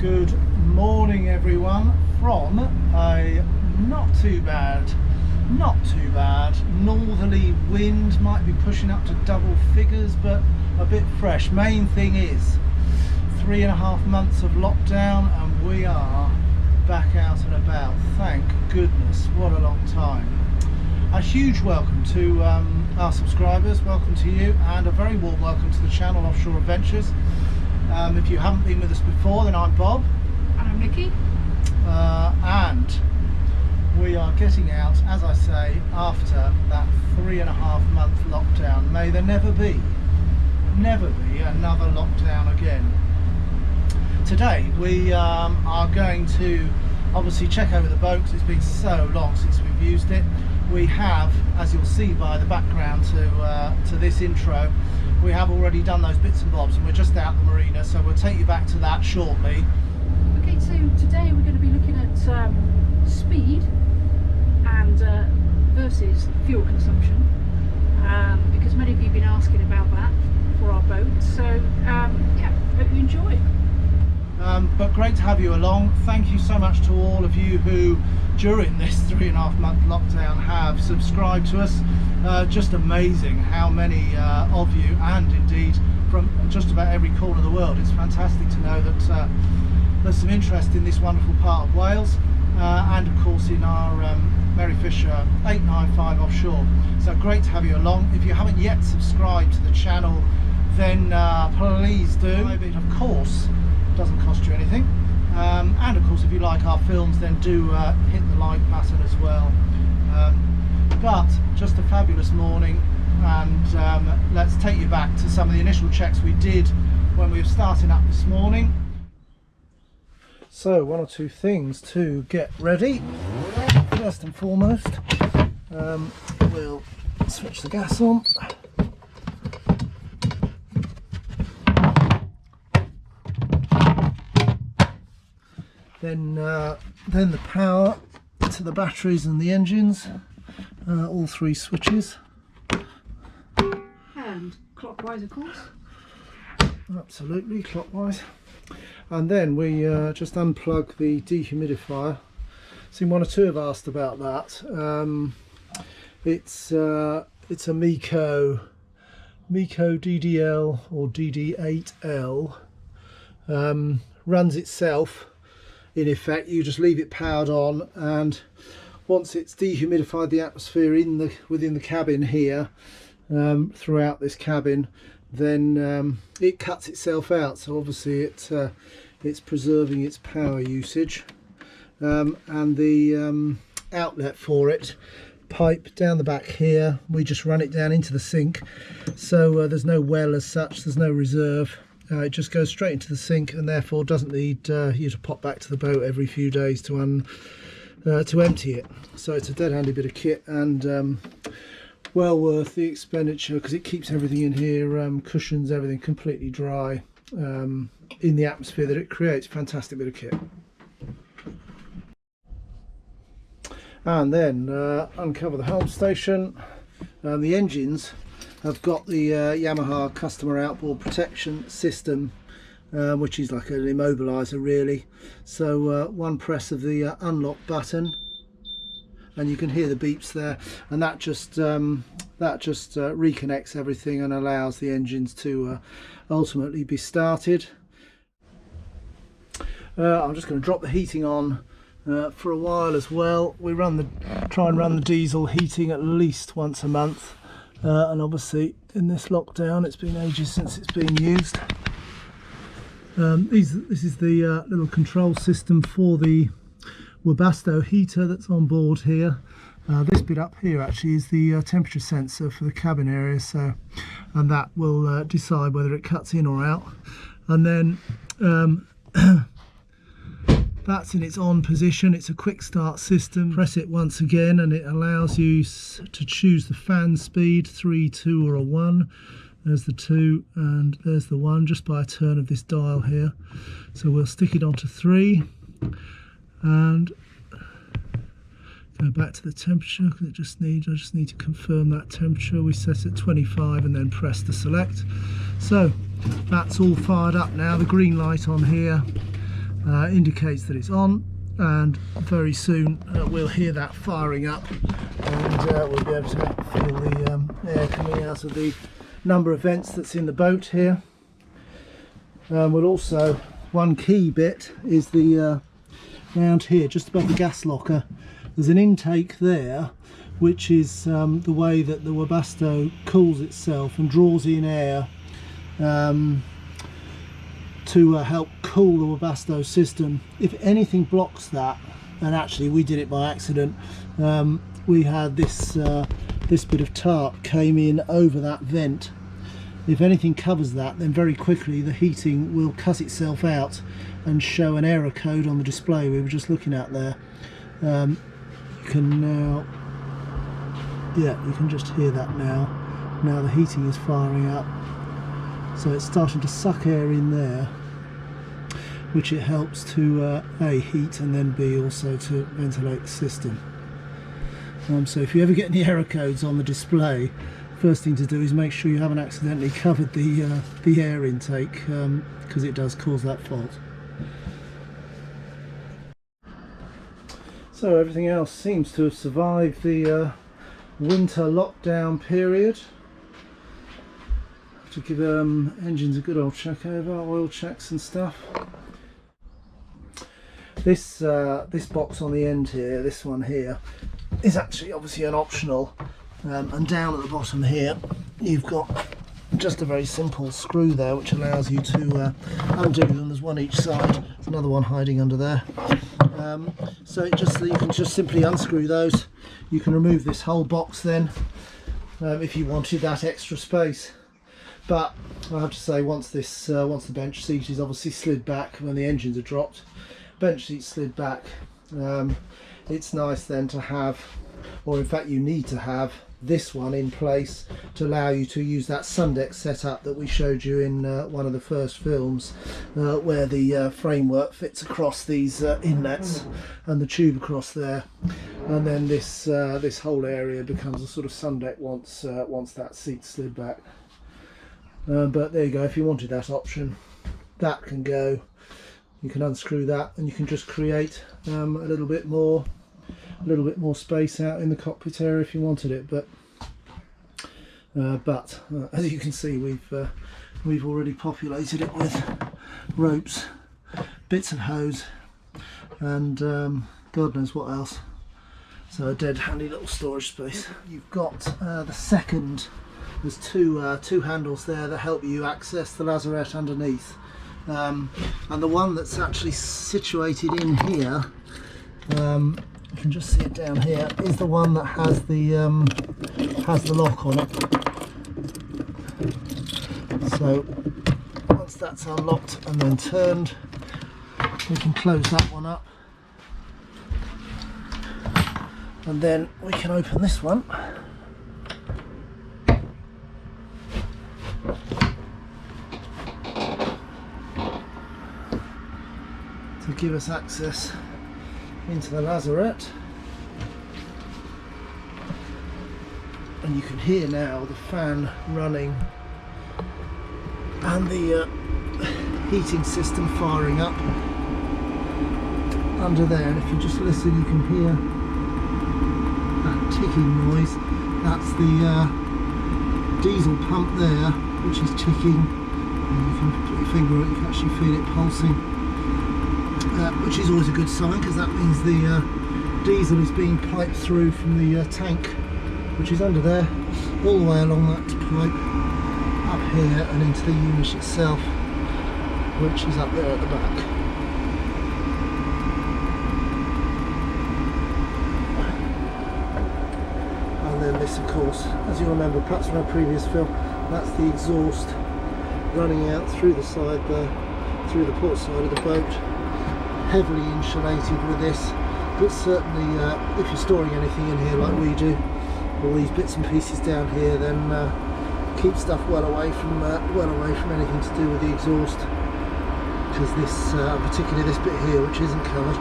Good morning everyone from a not too bad northerly wind, might be pushing up to double figures but a bit fresh. Main thing is 3.5 months of lockdown and we are back out and about, thank goodness. What a long time. A huge welcome to our subscribers, welcome to you, and a very warm welcome to the channel Offshore Adventures. If you haven't been with us before, then I'm Bob. And I'm Nikki. And we are getting out, as I say, after that 3.5 month lockdown. May there never be another lockdown again. Today we are going to obviously check over the boat because it's been so long since we've used it. We have, as you'll see by the background to this intro, we have already done those bits and bobs and we're just out the marina, so we'll take you back to that shortly. Okay, so today we're going to be looking at speed and versus fuel consumption, because many of you have been asking about that for our boat, so yeah, hope you enjoy. But great to have you along. Thank you so much to all of you who during this 3.5 month lockdown have subscribed to us. Just amazing how many of you, and indeed from just about every corner of the world. It's fantastic to know that there's some interest in this wonderful part of Wales, and of course in our Merry Fisher 895 offshore. So great to have you along. If you haven't yet subscribed to the channel, then please do. It of course doesn't cost you anything, and of course if you like our films, then do hit the like button as well. But just a fabulous morning, and let's take you back to some of the initial checks we did when we were starting up this morning. So one or two things to get ready. First and foremost, we'll switch the gas on. Then the power to the batteries and the engines, all three switches. And clockwise, of course. Absolutely, clockwise. And then we just unplug the dehumidifier. Seen one or two have asked about that. It's a Meco DDL or DD8L. Runs itself. In effect, you just leave it powered on, and once it's dehumidified the atmosphere within the cabin here, throughout this cabin, then it cuts itself out. So obviously it's preserving its power usage, and the outlet for it, pipe down the back here, we just run it down into the sink, so there's no well as such, there's no reserve. It just goes straight into the sink and therefore doesn't need you to pop back to the boat every few days to empty it. So it's a dead handy bit of kit, and well worth the expenditure because it keeps everything in here, cushions everything completely dry in the atmosphere that it creates. Fantastic bit of kit. And then uncover the helm station. The engines have got the Yamaha customer outboard protection system, which is like an immobiliser really. So one press of the unlock button and you can hear the beeps there, and that just reconnects everything and allows the engines to ultimately be started. I'm just going to drop the heating on for a while as well. We try and run the diesel heating at least once a month. And obviously in this lockdown it's been ages since it's been used. This is the little control system for the Webasto heater that's on board here. This bit up here actually is the temperature sensor for the cabin area, so, and that will decide whether it cuts in or out. And then that's in its on position. It's a quick start system. Press it once again and it allows you to choose the fan speed, 3, 2 or a 1. There's the 2 and there's the 1 just by a turn of this dial here. So we'll stick it onto 3 and go back to the temperature because I just need to confirm that temperature. We set it 25 and then press the select. So that's all fired up now. The green light on here indicates that it's on, and very soon we'll hear that firing up, and we'll be able to feel the air coming out of the number of vents that's in the boat here. We'll also, one key bit is the round here, just above the gas locker, there's an intake there, which is the way that the Webasto cools itself and draws in air to help cool the Webasto system. If anything blocks that, and actually we did it by accident, we had this bit of tarp came in over that vent. If anything covers that, then very quickly the heating will cut itself out and show an error code on the display we were just looking at there. You can now, yeah, you can just hear that now. Now the heating is firing up, so it's starting to suck air in there, which it helps to A, heat, and then B, also to ventilate the system. So if you ever get any error codes on the display, first thing to do is make sure you haven't accidentally covered the air intake, because it does cause that fault. So everything else seems to have survived the winter lockdown period. Have to give engines a good old check over, oil checks and stuff. This box on the end here, this one here, is actually obviously an optional, and down at the bottom here you've got just a very simple screw there which allows you to undo them. There's one each side, there's another one hiding under there. So you can just simply unscrew those. You can remove this whole box then if you wanted that extra space. But I have to say, once the bench seat is obviously slid back when the engines are dropped, bench seat slid back, it's nice then to have, or in fact you need to have, this one in place to allow you to use that Sundeck setup that we showed you in one of the first films, where the framework fits across these inlets and the tube across there, and then this whole area becomes a sort of Sundeck once that seat slid back. But there you go, if you wanted that option, that can go. You can unscrew that and you can just create a little bit more space out in the cockpit area if you wanted it. But as you can see, we've already populated it with ropes, bits of hose, and God knows what else. So a dead handy little storage space. You've got the second. There's two handles there that help you access the lazarette underneath, and the one that's actually situated in here, you can just see it down here, is the one that has the lock on it. So once that's unlocked and then turned, we can close that one up, and then we can open this one. To give us access into the lazarette, and you can hear now the fan running and the heating system firing up under there. And if you just listen, you can hear that ticking noise. That's the diesel pump there, which is ticking. And you can put your finger on it, you can actually feel it pulsing. Which is always a good sign, because that means the diesel is being piped through from the tank, which is under there, all the way along that pipe, up here and into the unit itself, which is up there at the back. And then this, of course, as you remember perhaps from our previous film, that's the exhaust running out through the side there, through the port side of the boat. Heavily insulated with this, but certainly if you're storing anything in here like we do, all these bits and pieces down here, then keep stuff well away from anything to do with the exhaust, because this, particularly this bit here, which isn't covered,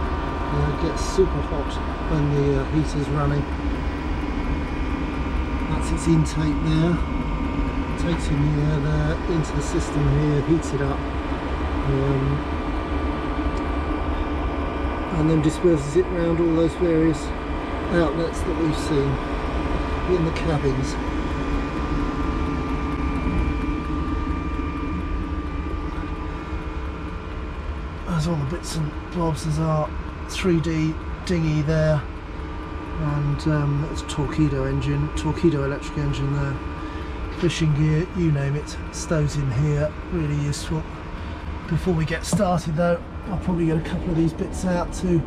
gets super hot when the heater's running. That's its intake there, takes in the air there into the system here, heats it up. and then disperses it around all those various outlets that we've seen in the cabins. There's all the bits and bobs. There's our 3D dinghy there, and there's a torpedo electric engine there, fishing gear, you name it, stows in here, really useful. Before we get started though, I'll probably get a couple of these bits out to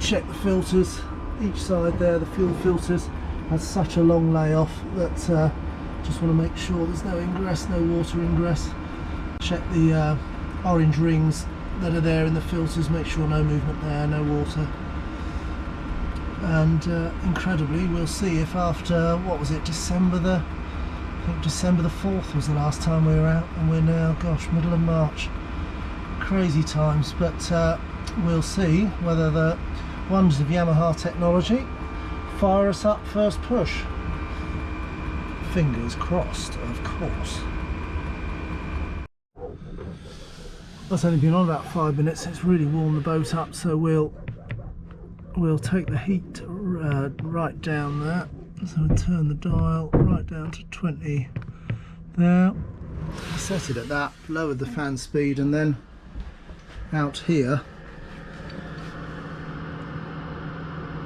check the filters. Each side there, the fuel filters, has such a long layoff that just want to make sure there's no ingress, no water ingress. Check the orange rings that are there in the filters, make sure no movement there, no water. And incredibly, we'll see if after, what was it, December the 4th was the last time we were out, and we're now, gosh, middle of March. Crazy times, but we'll see whether the wonders of Yamaha technology fire us up first push. Fingers crossed, of course. That's only been on about 5 minutes. It's really warmed the boat up, so we'll take the heat right down there. So we'll turn the dial right down to 20 there. Set it at that, lowered the fan speed, and then out here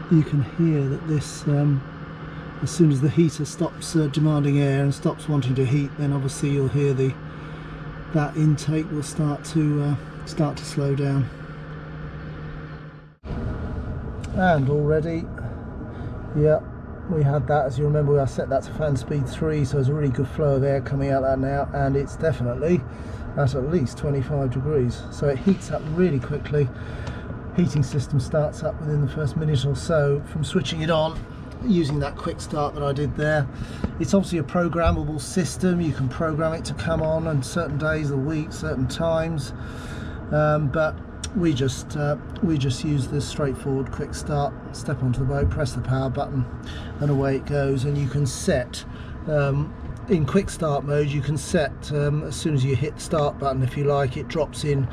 you can hear that this as soon as the heater stops demanding air and stops wanting to heat, then obviously you'll hear that intake will start to slow down. And already, yeah, we had that, as you remember, I set that to fan speed 3, so there's a really good flow of air coming out that now, and it's definitely at least 25 degrees, so it heats up really quickly. Heating system starts up within the first minute or so from switching it on using that quick start that I did there. It's obviously a programmable system. You can program it to come on certain days of the week, certain times, but we just use this straightforward quick start. Step onto the boat, press the power button, and away it goes. And you can set in quick start mode, you can set as soon as you hit the start button, if you like, it drops in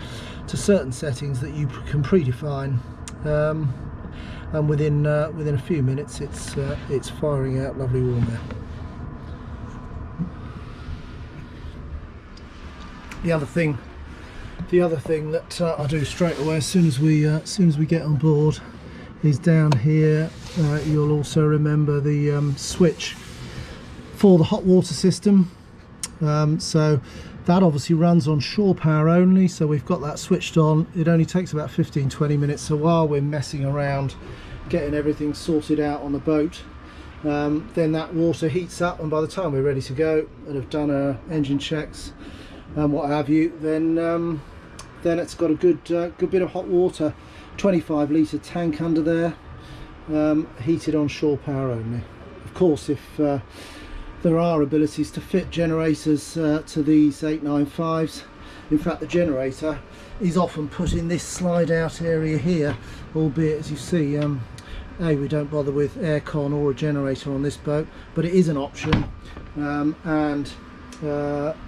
to certain settings that you can predefine, and within a few minutes it's firing out lovely warm air. The other thing that I do straight away as soon as we get on board is down here. You'll also remember the switch for the hot water system. So that obviously runs on shore power only, so we've got that switched on. It only takes about 15-20 minutes, so while we're messing around getting everything sorted out on the boat, then that water heats up, and by the time we're ready to go and have done our engine checks and what have you, then it's got a good bit of hot water, 25 litre tank under there, heated on shore power only. Of course, if there are abilities to fit generators to these 895s. In fact, the generator is often put in this slide out area here, albeit, as you see, we don't bother with aircon or a generator on this boat, but it is an option, and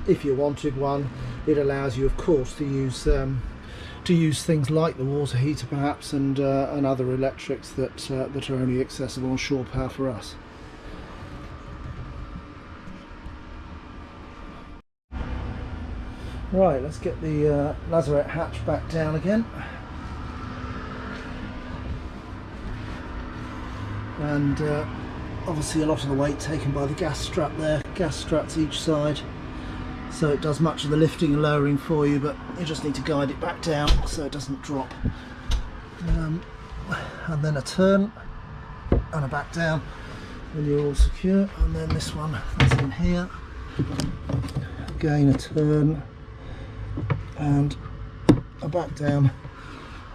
if you wanted one, it allows you, of course, to use things like the water heater perhaps, and other electrics that are only accessible on shore power for us. Right, let's get the lazarette hatch back down again, and obviously a lot of the weight taken by the gas strap there, gas straps each side, so it does much of the lifting and lowering for you, but you just need to guide it back down so it doesn't drop. And then a turn and a back down and you're all secure, and then this one that's in here, again a turn and a back down,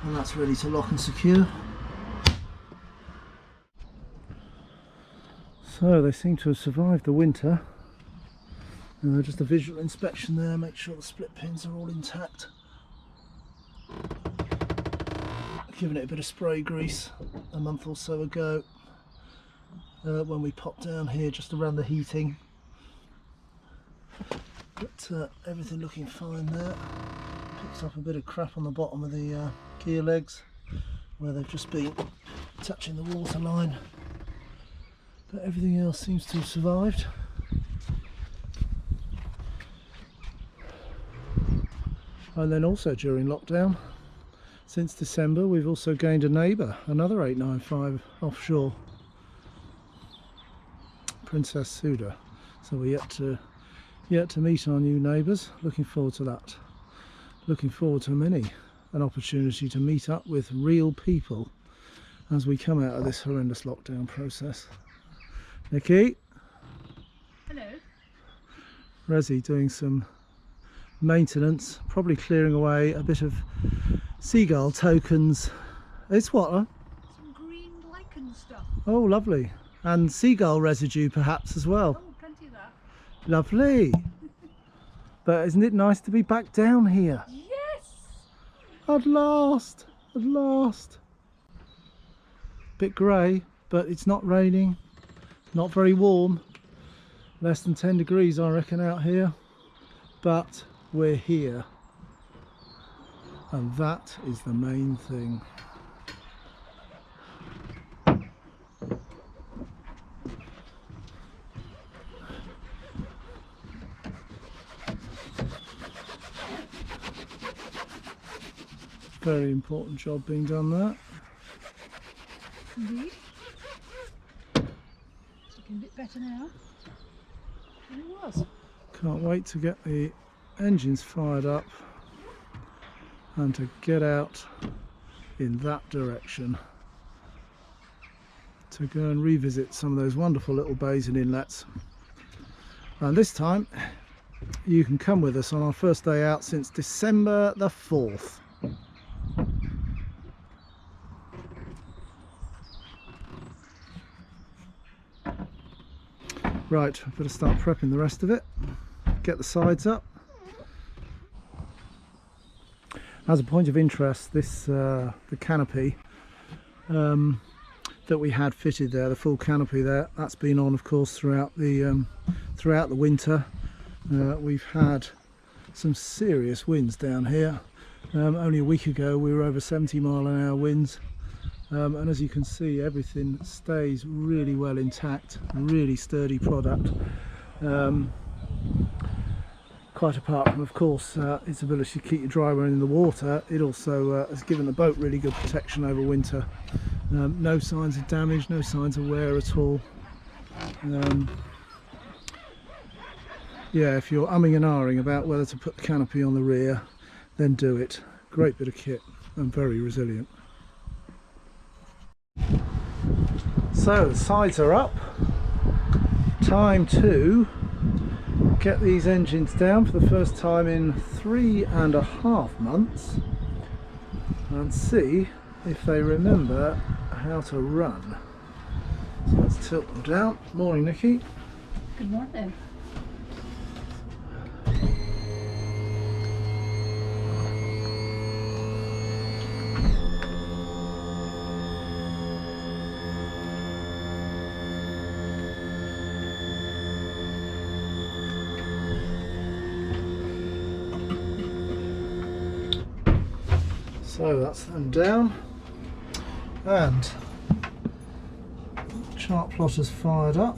and that's ready to lock and secure. So they seem to have survived the winter. Just a visual inspection there, make sure the split pins are all intact. Giving it a bit of spray grease a month or so ago when we popped down here just to run the heating. But everything looking fine there. Picked up a bit of crap on the bottom of the gear legs, where they've just been touching the water line, but everything else seems to have survived. And then also during lockdown, since December, we've also gained a neighbour, another 895 offshore, Princess Suda. So we're yet to meet our new neighbours. Looking forward to that. Looking forward to an opportunity to meet up with real people as we come out of this horrendous lockdown process. Nikki? Hello. Resi doing some maintenance, probably clearing away a bit of seagull tokens. It's what? Huh? Some green lichen stuff. Oh, lovely. And seagull residue perhaps as well. Oh, plenty of that. Lovely. But isn't it nice to be back down here? Yes! At last, at last. Bit grey, but it's not raining, not very warm. Less than 10 degrees I reckon out here. But we're here. And that is the main thing. Very important job being done there. Indeed. It's looking a bit better now than it was. Can't wait to get the engines fired up and to get out in that direction to go and revisit some of those wonderful little bays and inlets. And this time you can come with us on our first day out since December the 4th. Right, I've got to start prepping the rest of it. Get the sides up. As a point of interest, this the canopy that we had fitted there, the full canopy there, that's been on, of course, throughout the winter. We've had some serious winds down here. Only a week ago we were over 70-mile-an-hour winds, and as you can see, everything stays really well intact. Really sturdy product. Quite apart from, of course, its ability to keep you dry when in the water, it also has given the boat really good protection over winter. No signs of damage, no signs of wear at all. Yeah, if you're umming and ahhing about whether to put the canopy on the rear, then do it. Great bit of kit and very resilient. So the sides are up. Time to get these engines down for the first time in 3.5 months and see if they remember how to run. So let's tilt them down. Morning, Nikki. Good morning. So that's them down, and chart plotter's fired up.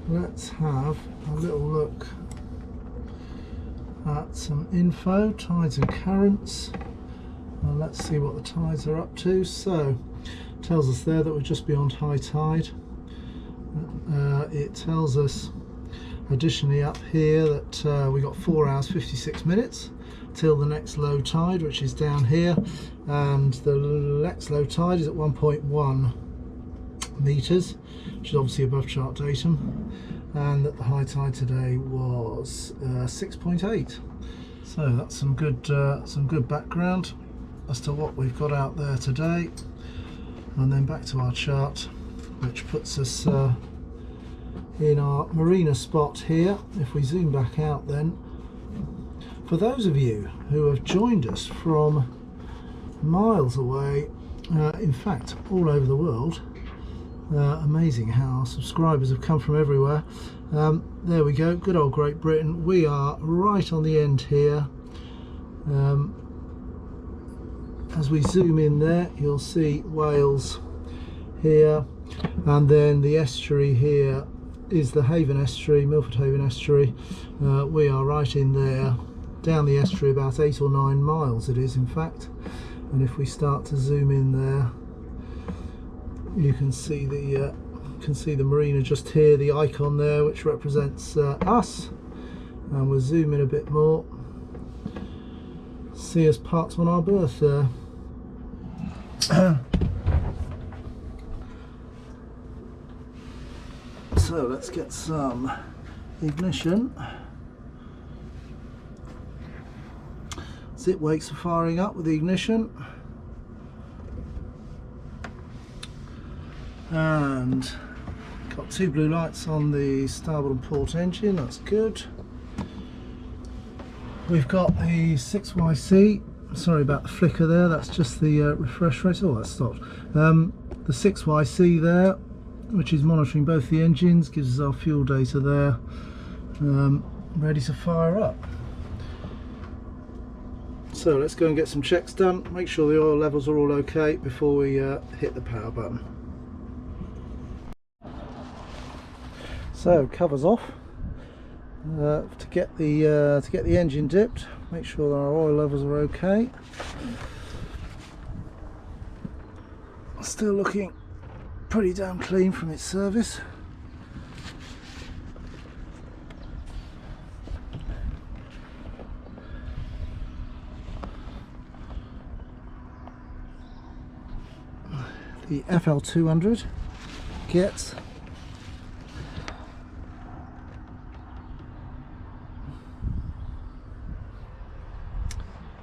Let's have a little look at some info, tides and currents, and let's see what the tides are up to. So it tells us there that we're just beyond high tide. It tells us additionally up here that we got 4 hours 56 minutes till the next low tide, which is down here, and the next low tide is at 1.1 meters, which is obviously above chart datum, and that the high tide today was 6.8. So that's some good background as to what we've got out there today. And then back to our chart, which puts us in our marina spot here. If we zoom back out, then for those of you who have joined us from miles away, in fact all over the world, amazing how our subscribers have come from everywhere. There we go, good old Great Britain. We are right on the end here, as we zoom in there, you'll see Wales here, and then the estuary here is the Haven estuary, Milford Haven estuary. We are right in there, down the estuary about 8 or 9 miles it is in fact. And if we start to zoom in there, you can see the marina just here, the icon there which represents us. And we'll zoom in a bit more, see us parked on our berth there. So let's get some ignition. Zip wakes are firing up with the ignition, and got 2 blue lights on the starboard and port engine. That's good. We've got the 6YC. Sorry about the flicker there. That's just the refresh rate. Oh, that stopped. The 6YC there, which is monitoring both the engines, gives us our fuel data there, ready to fire up. So let's go and get some checks done, make sure the oil levels are all okay before we hit the power button. So covers off to get the engine dipped, make sure that our oil levels are okay. Still looking pretty damn clean from its service. The FL200 gets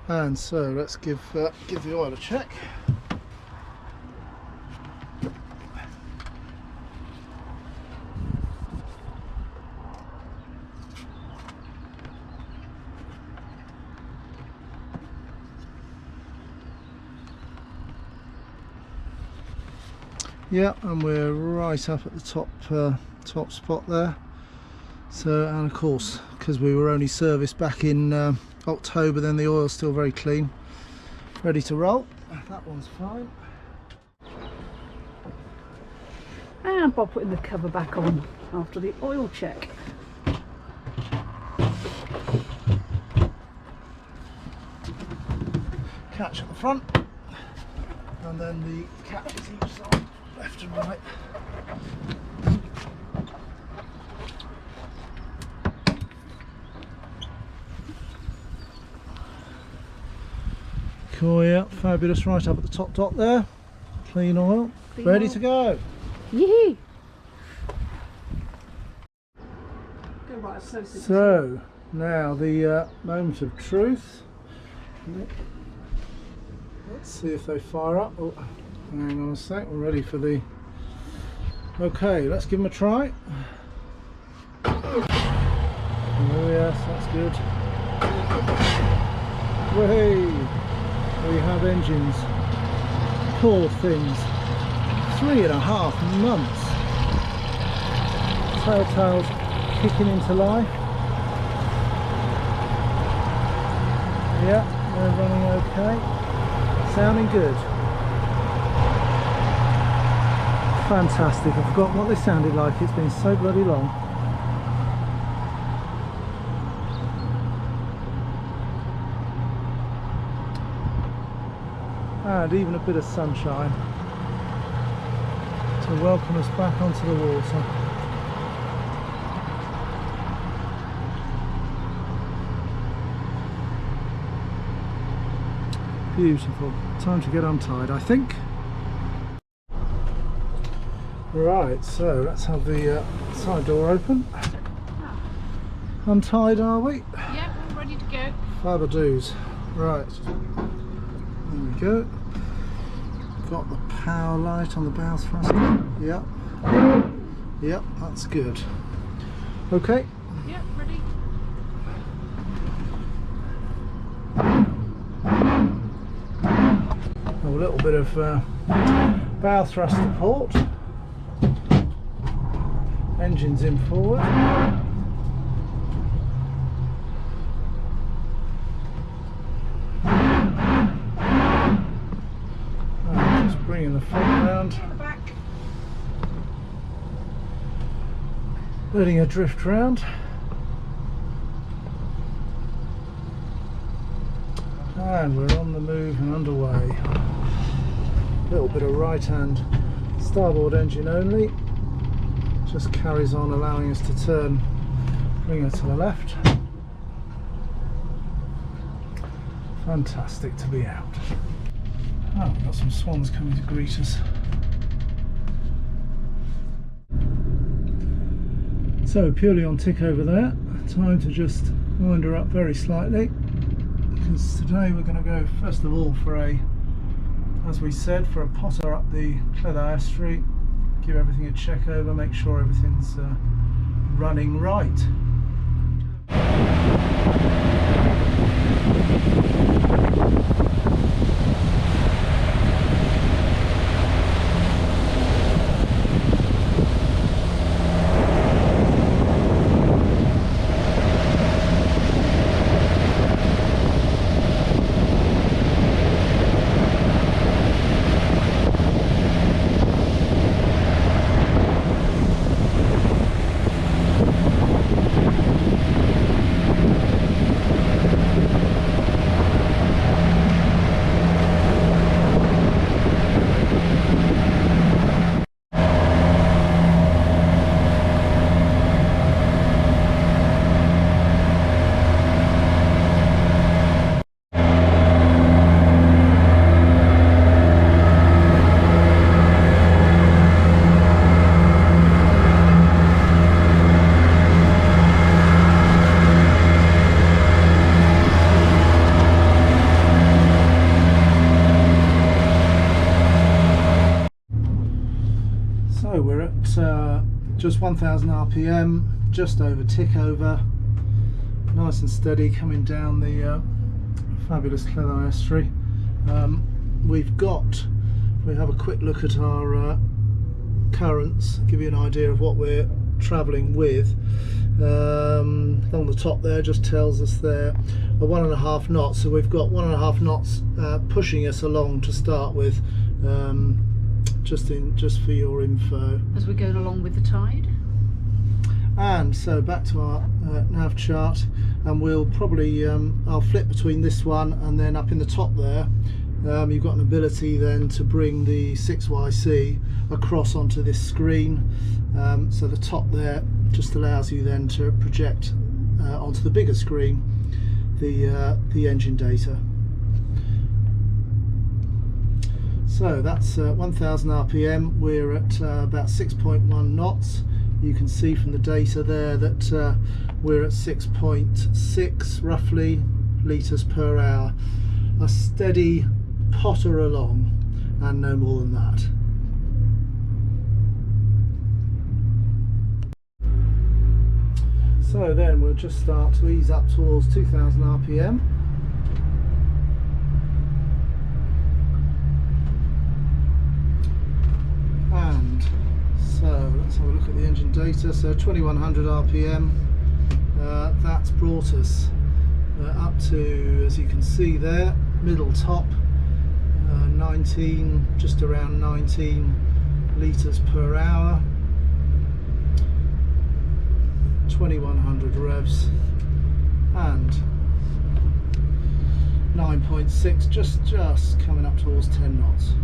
and so let's give the oil a check. Yeah, and we're right up at the top spot there. So, and of course, because we were only serviced back in October, then the oil's still very clean, ready to roll. That one's fine. And Bob putting the cover back on after the oil check. Catch at the front, and then the catches each side, left and right. Cool, yeah, fabulous, right up at the top dot there. Clean oil, Clean ready oil. to go. Yee! Go right, So, now the moment of truth. Let's see if they fire up. Oh, hang on a sec, we're ready for the... Okay, let's give them a try. Oh yes, that's good. Way we have engines. Poor things. 3.5 months. Telltales kicking into life. Yeah, they're running okay. Sounding good. Fantastic. I've forgotten what they sounded like. It's been so bloody long. And even a bit of sunshine to welcome us back onto the water. Beautiful. Time to get untied, I think. Right, so let's have the side door open. Untied, are we? Yep, I'm ready to go. Fabadoos. Right. There we go. Got the power light on the bow thruster. Yep. Yep, that's good. Okay. Yep, ready. A little bit of bow thruster port. Engines in forward. bringing the front round, letting her drift round, and we're on the move and underway. A little bit of right hand starboard engine only, just carries on allowing us to turn, bring her to the left. Fantastic to be out. Oh, we've got some swans coming to greet us. So purely on tick over there, time to just wind her up very slightly, because today we're going to go first of all for a, as we said, for a potter up the Cleddau estuary, give everything a check over, make sure everything's running right. So we're at just 1000 RPM, just over tick over, nice and steady coming down the fabulous Cleddau estuary. We have a quick look at our currents, give you an idea of what we're travelling with. Along the top there just tells us there a 1.5 knots, so we've got 1.5 knots pushing us along to start with. Just for your info, as we're going along with the tide. And so back to our nav chart, and we'll probably I'll flip between this one and then up in the top there. You've got an ability then to bring the 6YC across onto this screen, so the top there just allows you then to project onto the bigger screen the engine data. So that's 1000 RPM, we're at about 6.1 knots. You can see from the data there that we're at 6.6 roughly litres per hour. A steady potter along, and no more than that. So then we'll just start to ease up towards 2000 RPM. And so let's have a look at the engine data. So 2100 RPM, that's brought us up to, as you can see there, middle top, 19, just around 19 litres per hour, 2100 revs, and 9.6, just coming up towards 10 knots.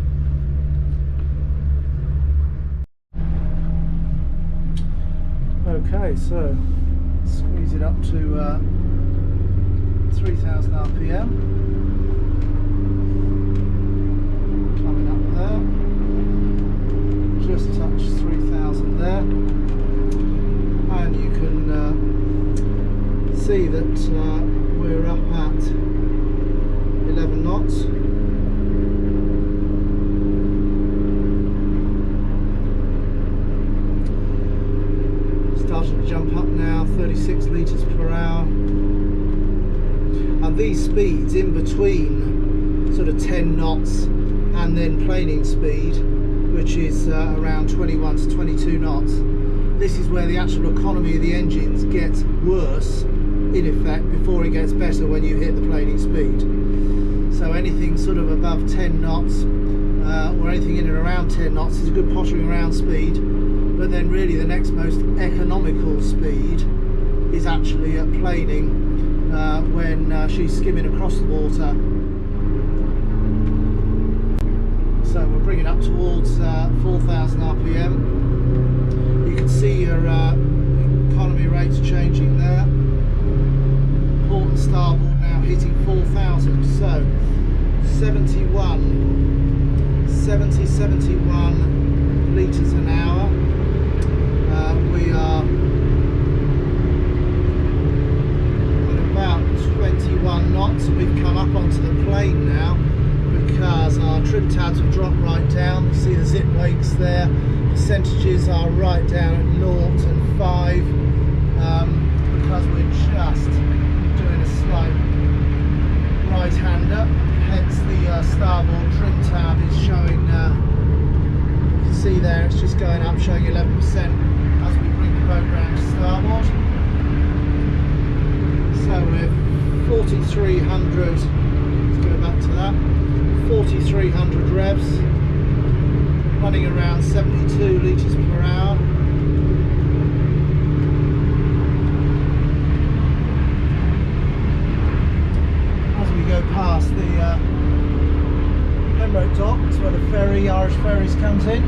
Okay, so squeeze it up to 3000 RPM, coming up there, just touch 3000 there, and you can see that we're up at 11 knots. Starting to jump up now, 36 litres per hour. And these speeds in between sort of 10 knots and then planing speed, which is around 21 to 22 knots. This is where the actual economy of the engines gets worse, in effect, before it gets better when you hit the planing speed. So anything sort of above 10 knots, or anything in and around 10 knots is a good pottering around speed. But then really the next most economical speed is actually at planing, when she's skimming across the water. So we're bringing up towards 4,000 RPM. You can see your economy rates changing there. Port and starboard now hitting 4,000. So 71 litres an hour. We are at about 21 knots. We've come up onto the plane now because our trim tabs have dropped right down. You see the zip wakes there. Percentages are right down at 0 and 5, because we're just doing a slight right-hander. Hence the starboard trim tab is showing, you can see there it's just going up, showing 11% as we bring the boat round to starboard. So we're 4,300, let's go back to that, 4,300 revs, running around 72 litres per hour. As we go past the Pembroke docks where the ferry, Irish Ferries, comes in.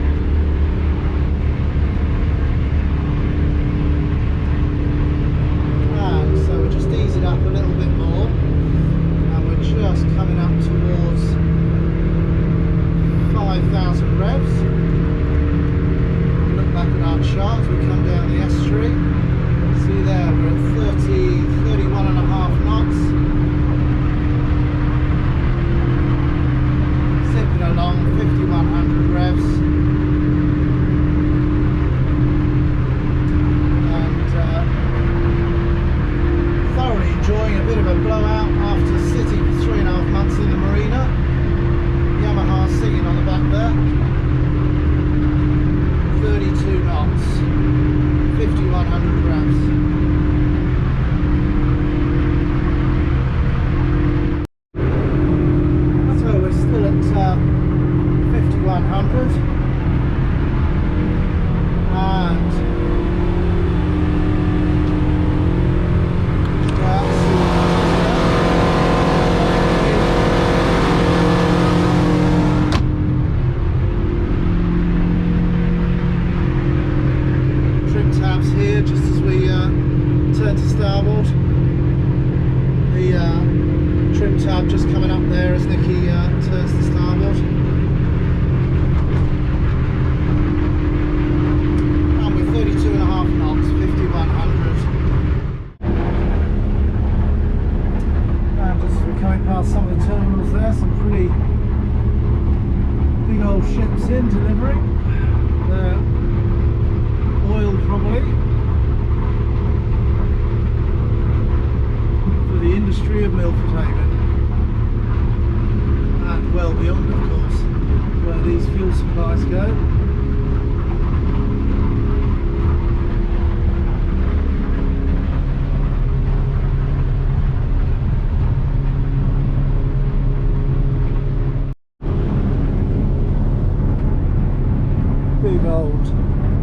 And so we're just easing up a little bit more, and we're just coming up towards 5,000 revs. Look back at our chart as we come down the estuary. See there, we're at 31 and a half knots. Zipping along, 5,100 revs. And thoroughly enjoying a bit of a blowout after sitting for 3.5 months in the marina. Yamaha singing on the back there. 32 knots, 5,100 revs. So we're still at 5,100, and here just as we turn to starboard. The trim tab just coming up there as Nicky turns to starboard. And we're 32 and a half knots, 5,100. And just as we're coming past some of the terminals there, some pretty big old ships in delivering. They're oil probably, for the industry of Milford Haven, and well beyond of course where these fuel supplies go.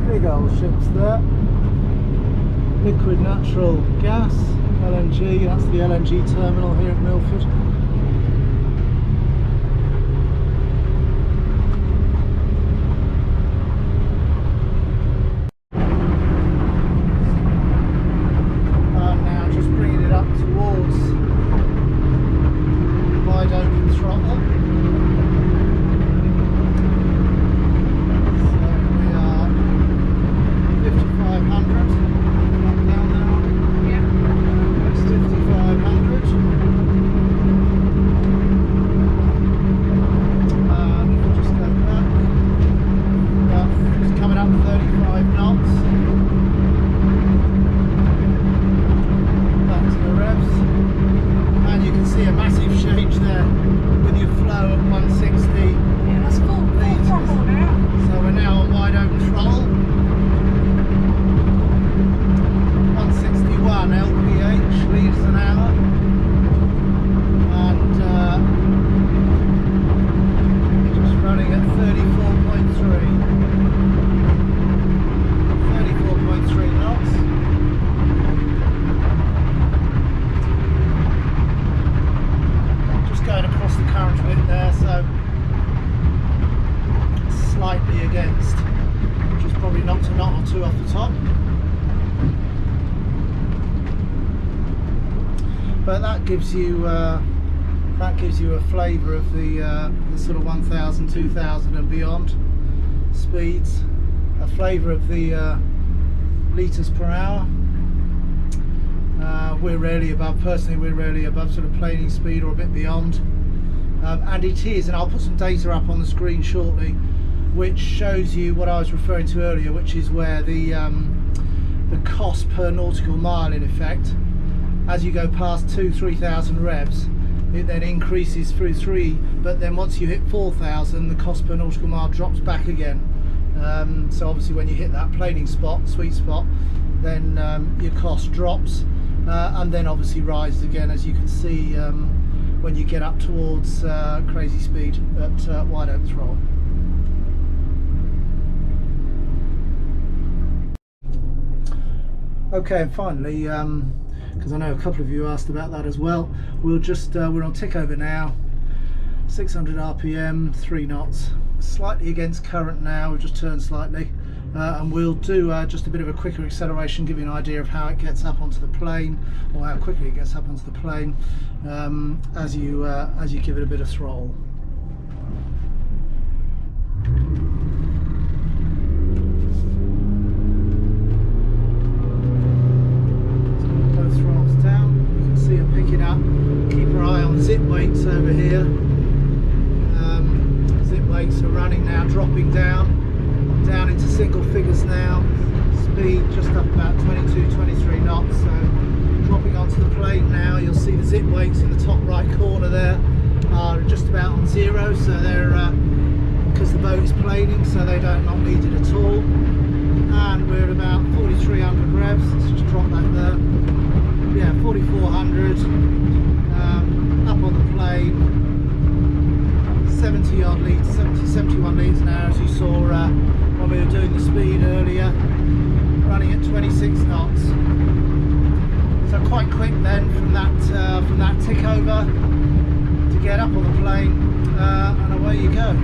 Big old ships there. Liquid natural gas, LNG, that's the LNG terminal here at Milford. And now just bringing it up towards wide open throttle. top. But that gives you a flavour of the sort of 1,000, 2,000 and beyond speeds, a flavour of the litres per hour. We're rarely above, personally we're rarely above sort of planing speed or a bit beyond, and it is, and I'll put some data up on the screen shortly which shows you what I was referring to earlier, which is where the cost per nautical mile, in effect, as you go past 2,000-3,000 revs, it then increases through 3, but then once you hit 4,000 the cost per nautical mile drops back again. So obviously when you hit that planing spot, sweet spot, then your cost drops, and then obviously rises again, as you can see when you get up towards crazy speed at wide open throttle. Okay, and finally, because I know a couple of you asked about that as well, we'll just we're on tick over now, 600 RPM, 3 knots, slightly against current now. We've just turned slightly, and we'll do just a bit of a quicker acceleration, give you an idea of how it gets up onto the plane, or how quickly it gets up onto the plane, as you give it a bit of throttle. Picking up, keep our eye on zip weights over here. Zip weights are running now, dropping down into single figures now. Speed just up about 22-23 knots, so dropping onto the plane now. You'll see the zip weights in the top right corner there are just about on 0, so they're because the boat is planing, so they don't not needed at all. And we're at about 4,300 revs. Let's just drop that there. Yeah, 4,400, up on the plane, 70 odd litres, 71 litres an hour, as you saw when we were doing the speed earlier, running at 26 knots. So quite quick then from that tick over to get up on the plane, and away you go.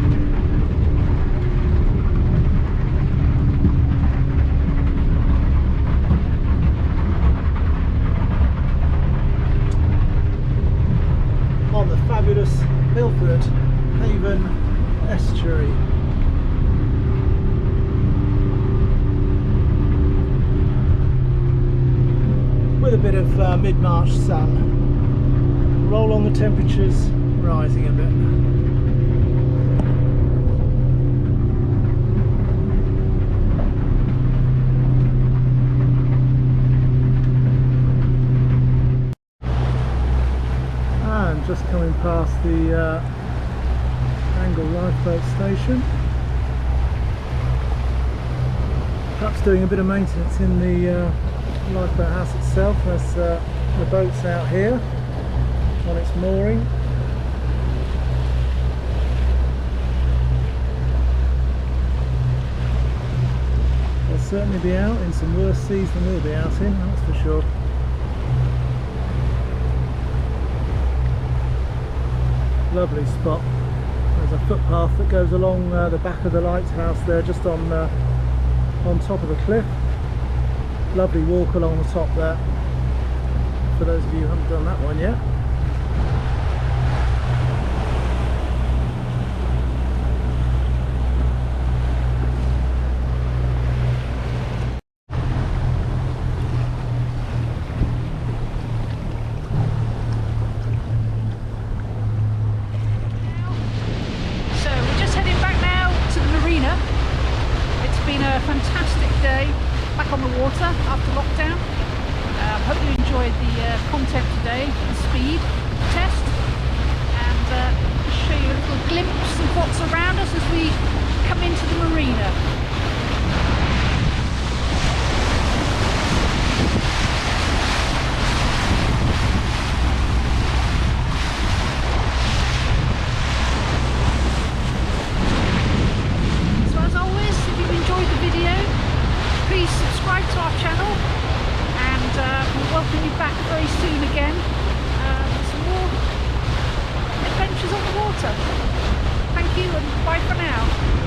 On the fabulous Milford Haven estuary. With a bit of mid-March sun. Roll on the temperatures rising a bit. Just coming past the Angle Lifeboat Station. Perhaps doing a bit of maintenance in the lifeboat house itself, as the boat's out here on its mooring. They'll certainly be out in some worse seas than we'll be out in, that's for sure. Lovely spot. There's a footpath that goes along the back of the lighthouse there, just on top of the cliff. Lovely walk along the top there, for those of you who haven't done that one yet. Fantastic day back on the water after lockdown. Hope you enjoyed the content today, the speed test, and show you a little glimpse of what's around us as we come into the marina. Please subscribe to our channel, and we'll welcome you back very soon again with some more adventures on the water. Thank you, and bye for now.